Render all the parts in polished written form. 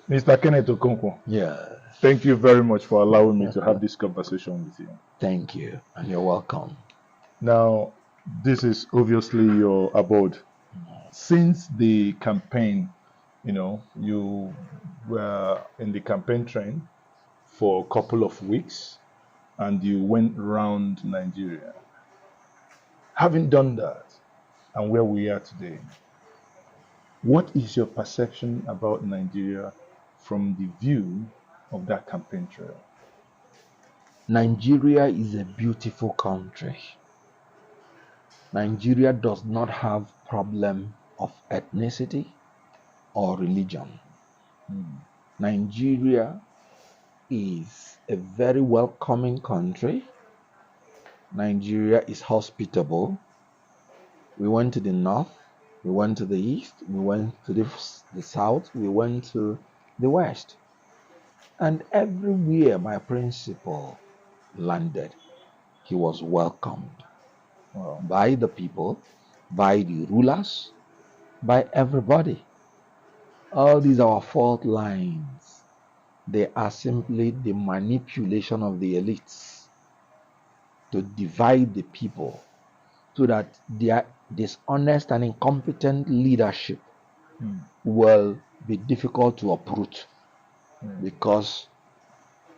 Mr. Kenneth Okonkwo, Yeah. thank you very much for allowing me to have this conversation with you. Thank you, and you're welcome. Now, this is obviously your abode. Since the campaign, you were in the campaign train for a couple of weeks and you went around Nigeria. Having done that and where we are today, what is your perception about Nigeria from the view of that campaign trail? Nigeria is a beautiful country. Nigeria does not have problem of ethnicity or religion. Nigeria is a very welcoming country. Nigeria is hospitable. We went to the north, we went to the east, we went to the south, we went to the west. And everywhere my principal landed, he was welcomed by the people, by the rulers, by everybody. All these are fault lines. They are simply the manipulation of the elites to divide the people so that their dishonest and incompetent leadership will be difficult to uproot. Because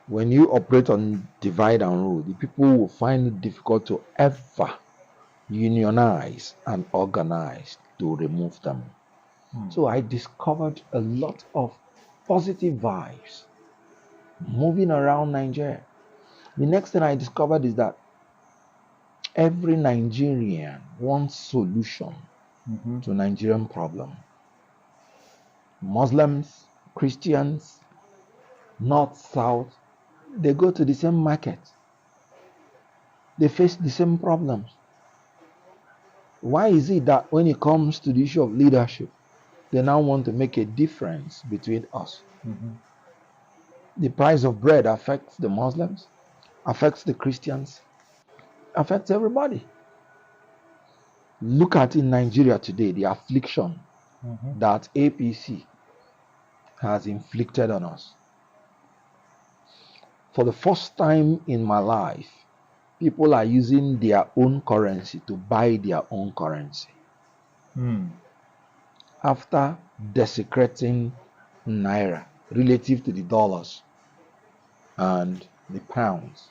when you operate on divide and rule, the people will find it difficult to ever unionize and organize to remove them. So I discovered a lot of positive vibes moving around Nigeria. The next thing I discovered is that every Nigerian wants solution to Nigerian problem. Muslims, Christians, North, South, they go to the same market. They face the same problems. Why is it that when it comes to the issue of leadership, they now want to make a difference between us? The price of bread affects the Muslims, affects the Christians, affects everybody. Look at in Nigeria today, the affliction that APC has inflicted on us. For the first time in my life, people are using their own currency to buy their own currency. After desecrating Naira relative to the dollars and the pounds,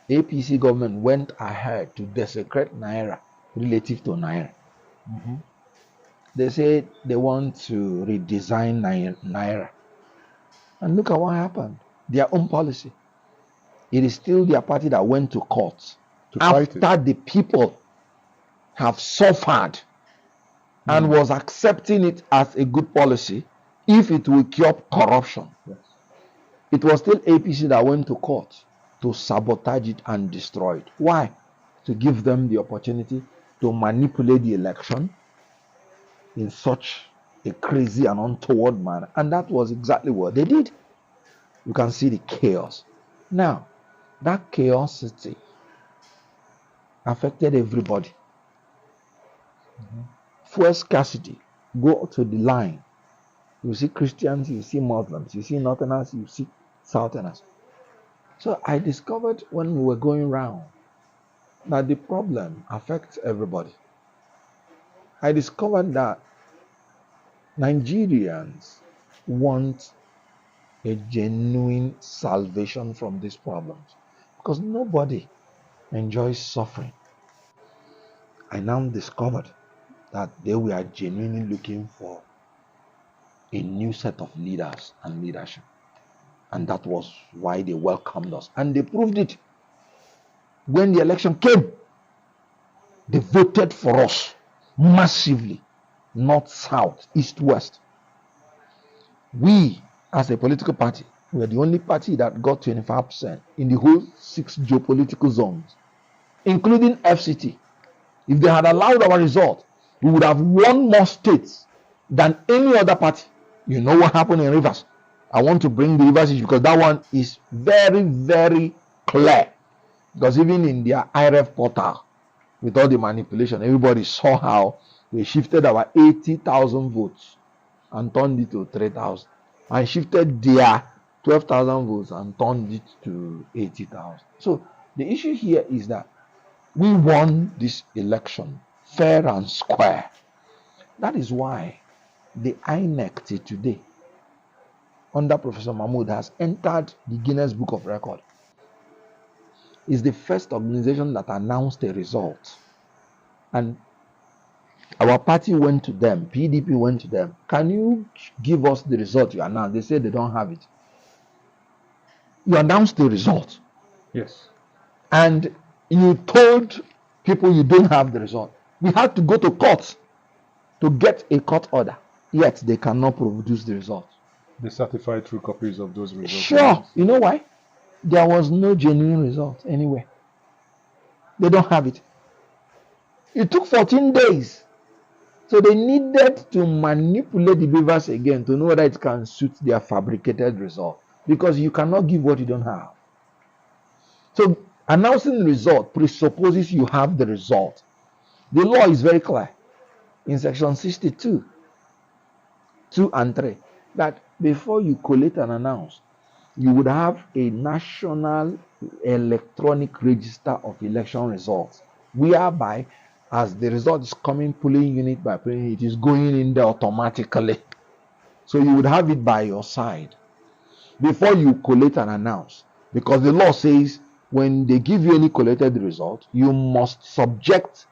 APC government went ahead to desecrate Naira relative to Naira. They said they want to redesign Naira. And look at what happened. Their own policy. It is still their party that went to court after the people have suffered and was accepting it as a good policy if it will cure corruption. It was still APC that went to court to sabotage it and destroy it. Why? To give them the opportunity to manipulate the election in such a crazy and untoward manner. And that was exactly what they did. You can see the chaos. Now, that chaosity affected everybody. Fuel scarcity. Go to the line. You see Christians, you see Muslims, you see Northerners, you see Southerners. So I discovered when we were going round that the problem affects everybody. I discovered that Nigerians want a genuine salvation from these problems because nobody enjoys suffering. I now discovered that they were genuinely looking for a new set of leaders and leadership. And that was why they welcomed us. And they proved it. When the election came, they voted for us massively. North, south, east, west. We, as a political party, were the only party that got 25% in the whole 6 geopolitical zones, including FCT. If they had allowed our result, we would have won more states than any other party. You know what happened in Rivers? I want to bring the Rivers issue because that one is very, very clear. Because even in their IRF portal, with all the manipulation, everybody saw how they shifted our 80,000 votes and turned it to 3,000. and shifted their 12,000 votes and turned it to 80,000. So the issue here is that we won this election fair and square. That is why the INEC till today, under Professor Mahmoud, has entered the Guinness Book of Record. It's the first organization that announced a result. And our party went to them, PDP went to them. Can you give us the result you announced? They said they don't have it. You announced the result. Yes. And you told people you don't have the result. We had to go to court to get a court order. Yet they cannot produce the result. They certified true copies of those results. Sure. You know why? There was no genuine result anywhere. They don't have it. It took 14 days. So they needed to manipulate the beavers again to know whether it can suit their fabricated result. Because you cannot give what you don't have. So announcing the result presupposes you have the result. The law is very clear in section 62, 2 and 3, that before you collate and announce, you would have a national electronic register of election results, whereby as the result is coming polling unit by polling unit, it is going in there automatically. So you would have it by your side before you collate and announce. Because the law says when they give you any collated result, you must subject,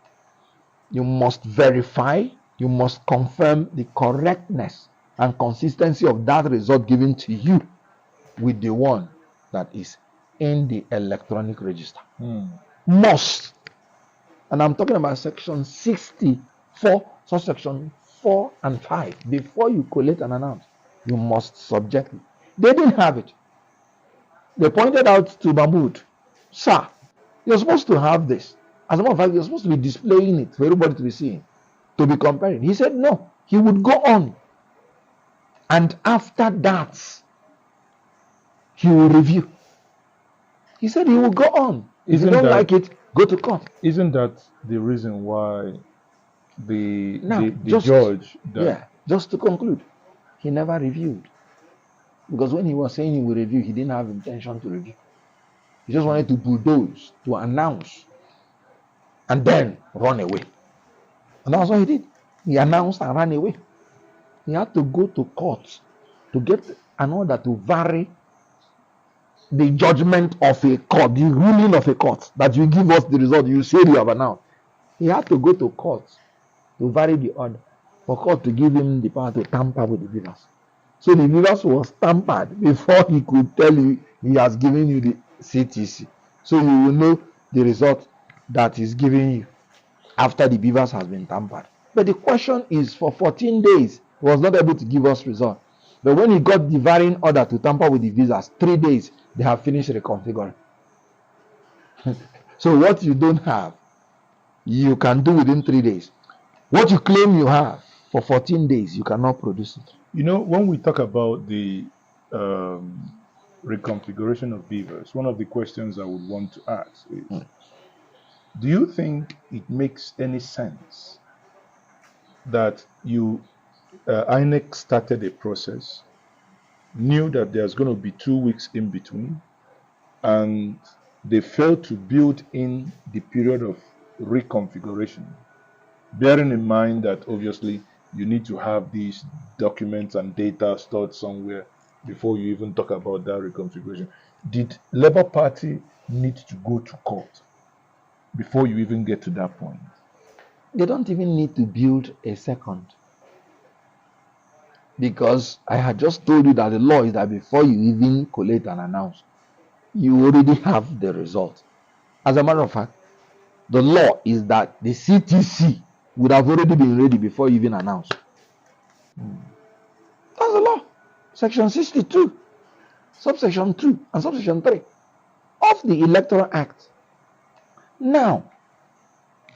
you must verify, you must confirm the correctness and consistency of that result given to you with the one that is in the electronic register. Must. And I'm talking about section 64, subsection 4 and 5. Before you collate and announce, you must subject it. They didn't have it. They pointed out to Mahmoud, sir, you're supposed to have this. As a matter of fact, you're supposed to be displaying it for everybody to be seeing, to be comparing. He said no, he would go on. And after that, he will review. He said he will go on. If you don't like it, go to court. Isn't that the reason why the judge... Just to conclude, he never reviewed. Because when he was saying he will review, he didn't have intention to review. He just wanted to bulldoze, to announce, and then run away. And that's what he did. He announced and ran away. He had to go to court to get an order to vary the judgment of a court, the ruling of a court, that you give us the result you say you have announced. He had to go to court to vary the order, for court to give him the power to tamper with the beavers. So the beavers was tampered before he could tell you he has given you the CTC. So you will know the result that he's giving you after the beavers has been tampered. But the question is, for 14 days, he was not able to give us result. But when he got the varying order to tamper with the visas, 3 days, they have finished reconfiguring. So what you don't have, you can do within 3 days. What you claim you have for 14 days, you cannot produce it. You know, when we talk about the reconfiguration of beavers, one of the questions I would want to ask is, do you think it makes any sense that INEC started a process, knew that there's going to be 2 weeks in between, and they failed to build in the period of reconfiguration, bearing in mind that obviously you need to have these documents and data stored somewhere before you even talk about that reconfiguration? Did Labour Party need to go to court before you even get to that point? They don't even need to build a second. Because I had just told you that the law is that before you even collate and announce, you already have the result. As a matter of fact, the law is that the CTC would have already been ready before you even announce. That's the law. Section 62, subsection 2 and subsection 3 of the Electoral Act. Now,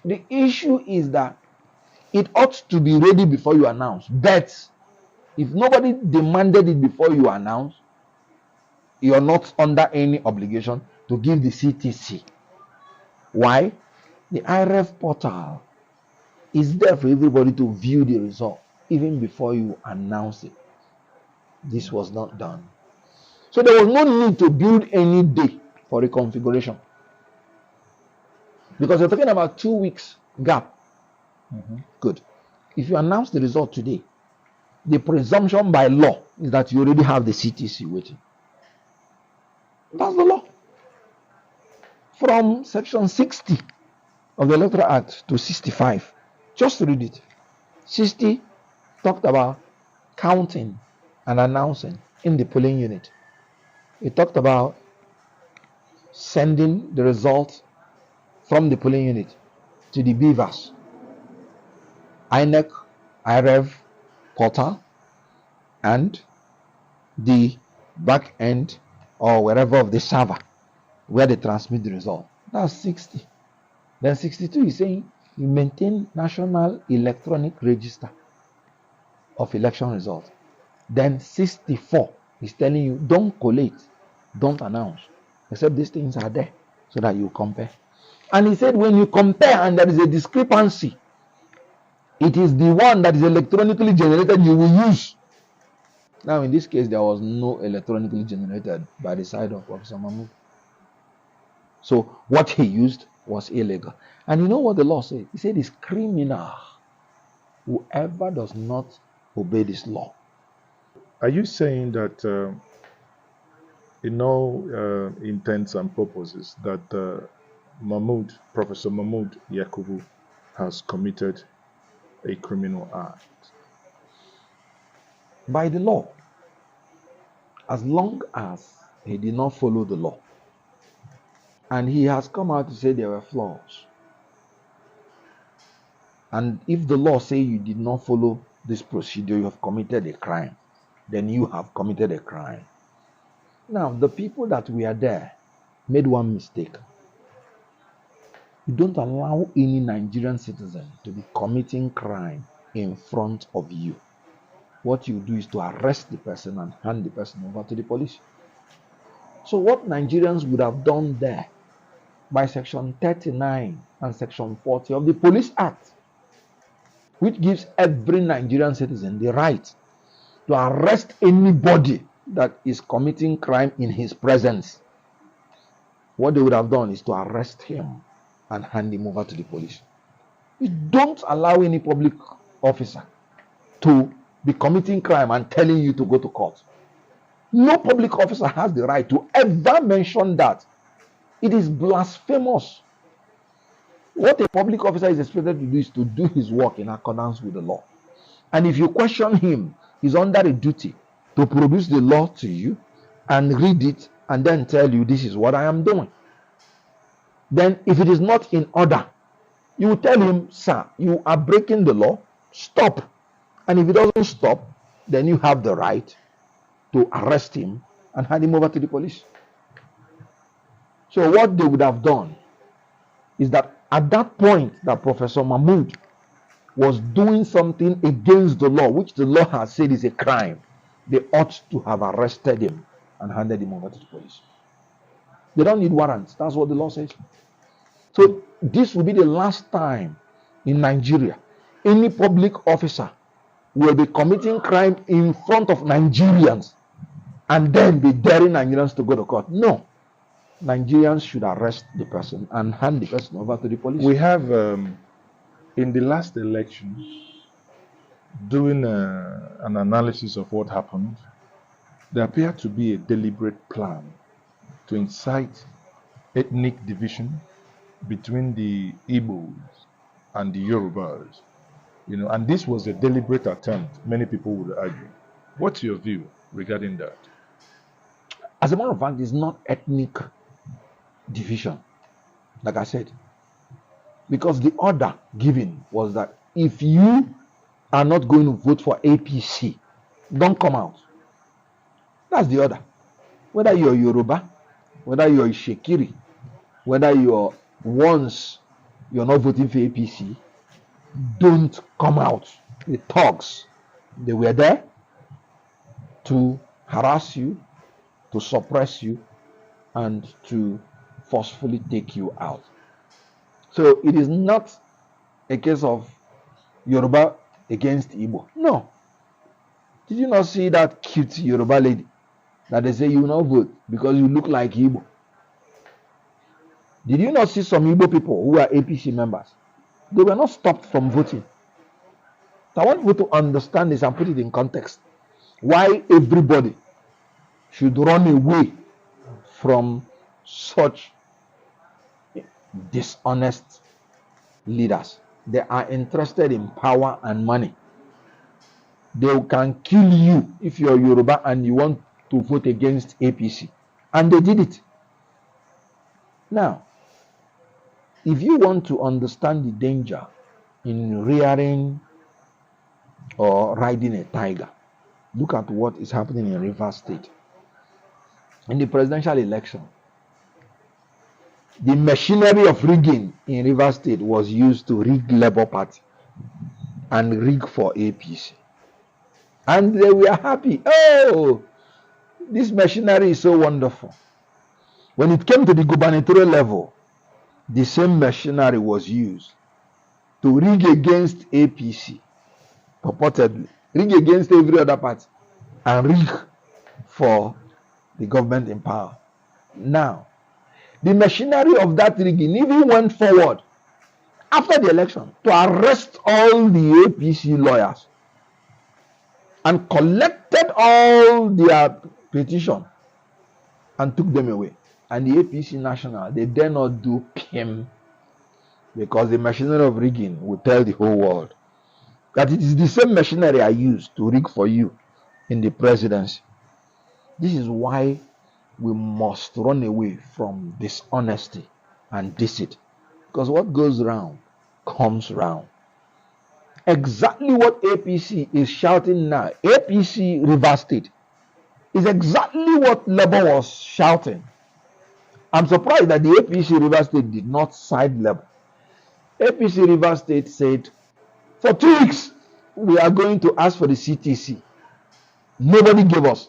the issue is that it ought to be ready before you announce. But if nobody demanded it before you announce, you are not under any obligation to give the CTC. Why? The IREF portal is there for everybody to view the result even before you announce it. This was not done. So there was no need to build any day for reconfiguration. Because you're talking about 2 weeks gap. Good. If you announce the result today, the presumption by law is that you already have the CTC waiting. That's the law. From section 60 of the Electoral Act to 65, just read it. 60 talked about counting and announcing in the polling unit. It talked about sending the result from the polling unit to the beavers, INEC, IREV portal, and the back end or wherever of the server where they transmit the result. That's 60. Then 62 is saying you maintain national electronic register of election results. Then 64 is telling you don't collate, don't announce, except these things are there so that you compare. And he said when you compare and there is a discrepancy, it is the one that is electronically generated you will use. Now in this case, there was no electronically generated by the side of Professor Mahmoud. So what he used was illegal. And you know what the law said? He said it's criminal. Whoever does not obey this law. Are you saying that in all intents and purposes that Professor Mahmoud Yakubu has committed a criminal act? By the law, as long as he did not follow the law, and he has come out to say there were flaws. And if the law say you did not follow this procedure, you have committed a crime, then you have committed a crime. Now, the people that were there made one mistake. You don't allow any Nigerian citizen to be committing crime in front of you. What you do is to arrest the person and hand the person over to the police. So what Nigerians would have done there by section 39 and section 40 of the Police Act, which gives every Nigerian citizen the right to arrest anybody that is committing crime in his presence. What they would have done is to arrest him and hand him over to the police. You don't allow any public officer to be committing crime and telling you to go to court. No public officer has the right to ever mention that. It is blasphemous. What a public officer is expected to do is to do his work in accordance with the law. And if you question him, he's under a duty to produce the law to you and read it and then tell you this is what I am doing. Then if it is not in order, you will tell him, sir, you are breaking the law, stop. And if he doesn't stop, then you have the right to arrest him and hand him over to the police. So what they would have done is that at that point that Professor Mahmoud was doing something against the law, which the law has said is a crime, they ought to have arrested him and handed him over to the police. They don't need warrants. That's what the law says. So this will be the last time in Nigeria any public officer will be committing crime in front of Nigerians and then be daring Nigerians to go to court. No. Nigerians should arrest the person and hand the person over to the police. We have, in the last election, doing an analysis of what happened, there appeared to be a deliberate plan to incite ethnic division between the Igbos and the Yorubas. And this was a deliberate attempt, many people would argue. What's your view regarding that? As a matter of fact, it's not ethnic division, like I said, because the order given was that if you are not going to vote for APC, don't come out. That's the order. Whether you're Yoruba, whether you're Shekiri, whether you're not voting for APC, don't come out. The thugs, they were there to harass you, to suppress you, and to forcefully take you out. So it is not a case of Yoruba against Igbo. No. Did you not see that cute Yoruba lady that they say you will not vote because you look like Igbo? Did you not see some Igbo people who are APC members? They were not stopped from voting. So I want people to understand this and put it in context. Why everybody should run away from such dishonest leaders. They are interested in power and money. They can kill you if you're Yoruba and you want to vote against APC. And they did it. Now, if you want to understand the danger in rearing or riding a tiger, look at what is happening in Rivers State. In the presidential election, the machinery of rigging in Rivers State was used to rig Labour Party and rig for APC. And they were happy. Oh, this machinery is so wonderful. When it came to the gubernatorial level, the same machinery was used to rig against APC, purportedly, rig against every other party, and rig for the government in power. Now, the machinery of that rigging even went forward after the election to arrest all the APC lawyers and collected all their petition and took them away. And the APC National, they dare not do PIM because the machinery of rigging will tell the whole world that it is the same machinery I used to rig for you in the presidency. This is why we must run away from dishonesty and deceit, because what goes round comes round. Exactly what APC is shouting now, APC Rivers State, is exactly what Labour was shouting. I'm surprised that the APC Rivers State did not side Labour. APC Rivers State said, for 2 weeks, we are going to ask for the CTC. Nobody gave us.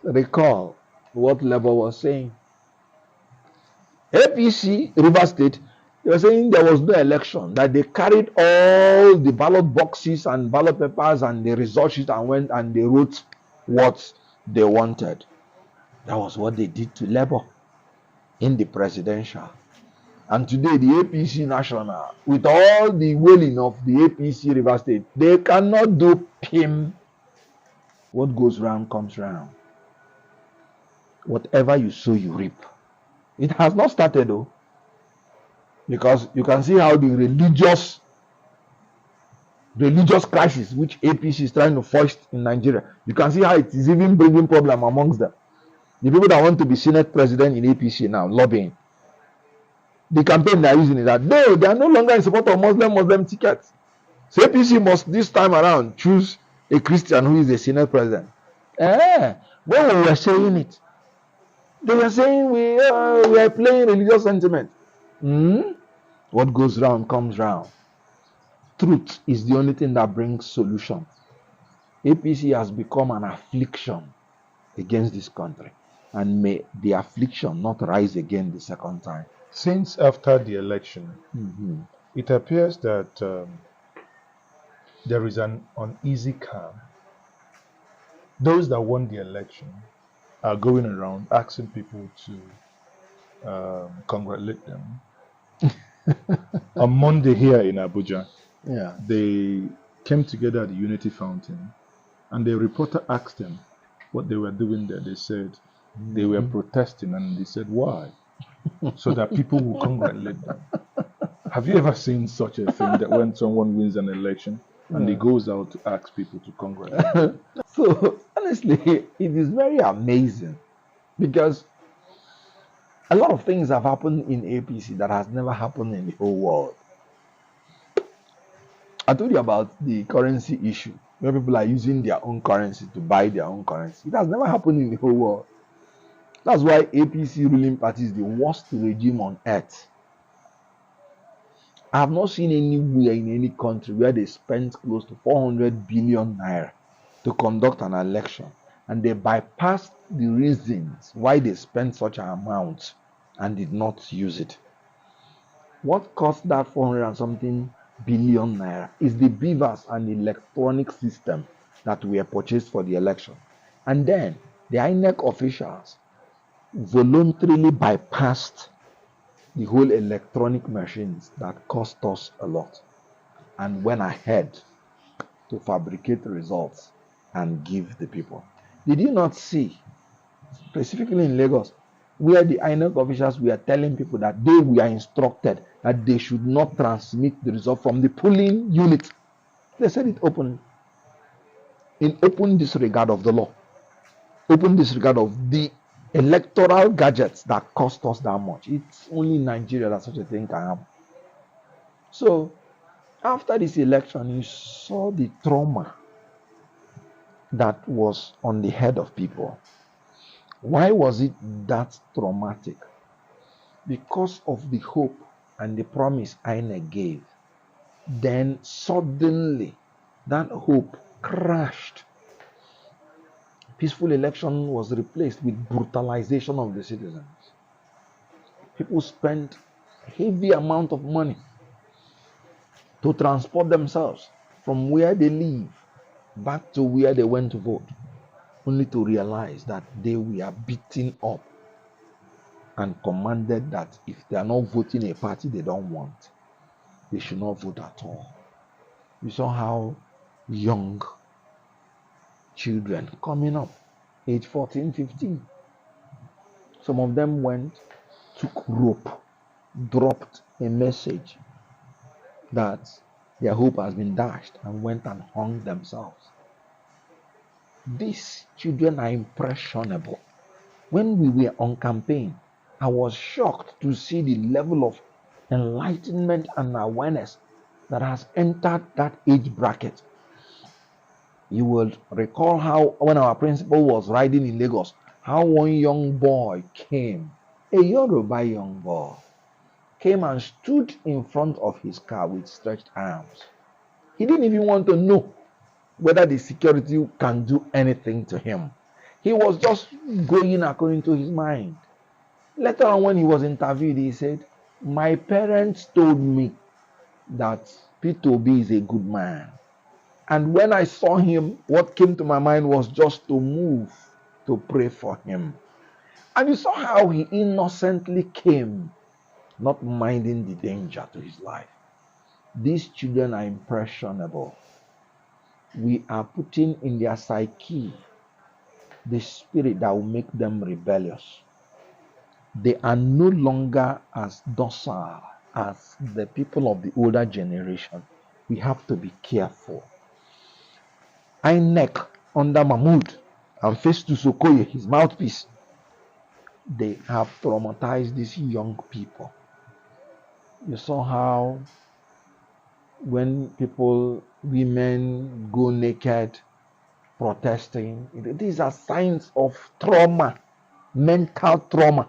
Recall what Labour was saying. APC Rivers State, they were saying there was no election, that they carried all the ballot boxes and ballot papers and the result sheet and went and they wrote what they wanted. That was what they did to Labour in the presidential. And today the APC National, with all the wailing of the APC Rivers State, they cannot do PIM. What goes round comes round. Whatever you sow, you reap. It has not started though, because you can see how the religious crisis which APC is trying to foist in Nigeria, you can see how it is even bringing problem amongst them. The people that want to be Senate president in APC now, lobbying. The campaign they are using is that no, they are no longer in support of Muslim tickets. So APC must this time around choose a Christian who is the Senate president. When we were saying it, they were saying we are playing religious sentiment. What goes round comes round. Truth is the only thing that brings solution. APC has become an affliction against this country, and may the affliction not rise again the second time. Since after the election, it appears that there is an uneasy calm. Those that won the election are going around asking people to congratulate them. On Monday here in Abuja, they came together at the Unity Fountain, and the reporter asked them what they were doing there. They said they were protesting, and they said why? So that people will congratulate them. Have you ever seen such a thing, that when someone wins an election and he goes out to ask people to congratulate them? So honestly, it is very amazing, because a lot of things have happened in APC that has never happened in the whole world. I told you about the currency issue, where people are using their own currency to buy their own currency. It has never happened in the whole world. That's why APC ruling party is the worst regime on earth. I have not seen anywhere in any country where they spent close to 400 billion naira to conduct an election, and they bypassed the reasons why they spent such an amount and did not use it. What cost that 400 and something billion naira is the beavers and the electronic system that were purchased for the election. And then the INEC officials voluntarily bypassed the whole electronic machines that cost us a lot and went ahead to fabricate results and give the people. Did you not see, specifically in Lagos, where the INEC officials were telling people that they were instructed that they should not transmit the result from the polling unit? They said it openly, in open disregard of the law, open disregard of the electoral gadgets that cost us that much. It's only in Nigeria that such a thing can happen. So after this election, you saw the trauma that was on the head of people. Why was it that traumatic? Because of the hope and the promise INEC gave. Then suddenly that hope crashed. Peaceful election was replaced with brutalization of the citizens. People spent heavy amount of money to transport themselves from where they live back to where they went to vote, only to realize that they were beaten up and commanded that if they are not voting a party they don't want, they should not vote at all. You saw how young children coming up, age 14, 15, some of them went, took rope, dropped a message that their hope has been dashed, and went and hung themselves. These children are impressionable. When we were on campaign, I was shocked to see the level of enlightenment and awareness that has entered that age bracket. You will recall how when our principal was riding in Lagos, how one young boy came, a Yoruba young boy, came and stood in front of his car with stretched arms. He didn't even want to know whether the security can do anything to him. He was just going according to his mind. Later on, when he was interviewed, he said, "My parents told me that Peter Obi is a good man. And when I saw him, what came to my mind was just to move to pray for him." And you saw how he innocently came, not minding the danger to his life. These children are impressionable. We are putting in their psyche the spirit that will make them rebellious. They are no longer as docile as the people of the older generation. We have to be careful. INEC under Mahmoud and Festus Okoye, his mouthpiece, they have traumatized these young people. You saw how when people, women go naked protesting, these are signs of trauma, mental trauma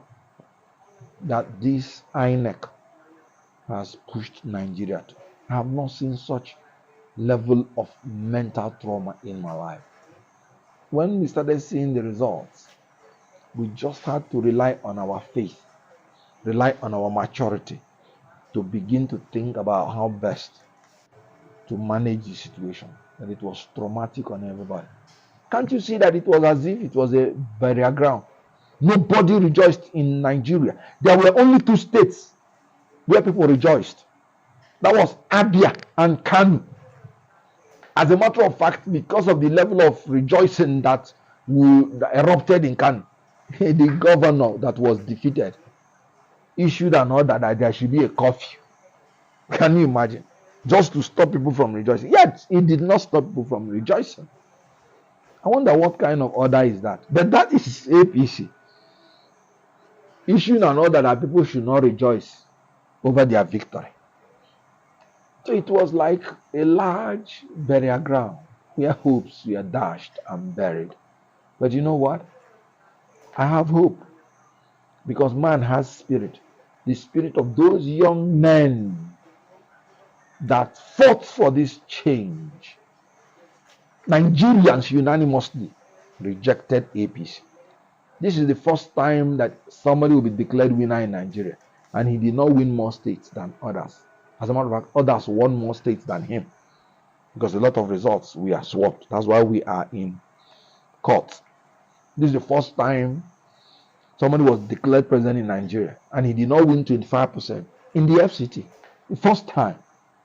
that this INEC has pushed Nigeria to. I have not seen such level of mental trauma in my life. When we started seeing the results, we just had to rely on our faith, rely on our maturity to begin to think about how best to manage the situation. And it was traumatic on everybody. Can't you see that it was as if it was a burial ground? Nobody rejoiced in Nigeria. There were only two states where people rejoiced. That was Abia and Kanu. As a matter of fact, because of the level of rejoicing that erupted in Kanu, the governor that was defeated issued an order that there should be a curfew. Can you imagine? Just to stop people from rejoicing. Yet, it did not stop people from rejoicing. I wonder what kind of order is that. But that is APC. Issuing an order that people should not rejoice over their victory. So it was like a large burial ground where hopes were dashed and buried. But you know what? I have hope because man has spirit. The spirit of those young men that fought for this change. Nigerians unanimously rejected APC. This is the first time that somebody will be declared winner in Nigeria, and he did not win more states than others. As a matter of fact, others won more states than him. because a lot of results we are swapped. That's why we are in court. This is the first time somebody was declared president in Nigeria and he did not win 25% in the FCT. The first time.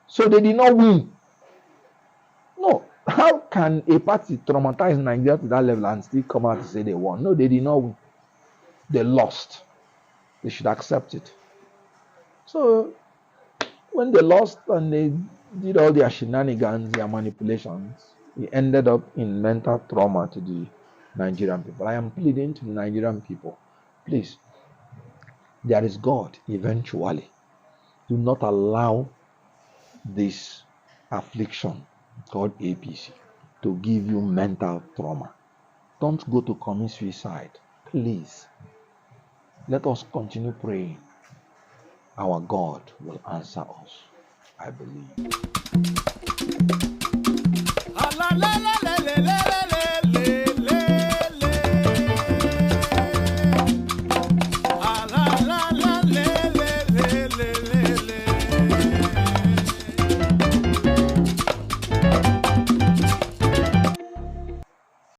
So they did not win. No. How can a party traumatize Nigeria to that level and still come out to say they won? No, they did not win. They lost. They should accept it. So when they lost and they did all their shenanigans, their manipulations, it ended up in mental trauma to the Nigerian people. I am pleading to the Nigerian people, please, there is God eventually. Do not allow this affliction called APC to give you mental trauma. Don't go to commit suicide. Please, let us continue praying. Our God will answer us, I believe.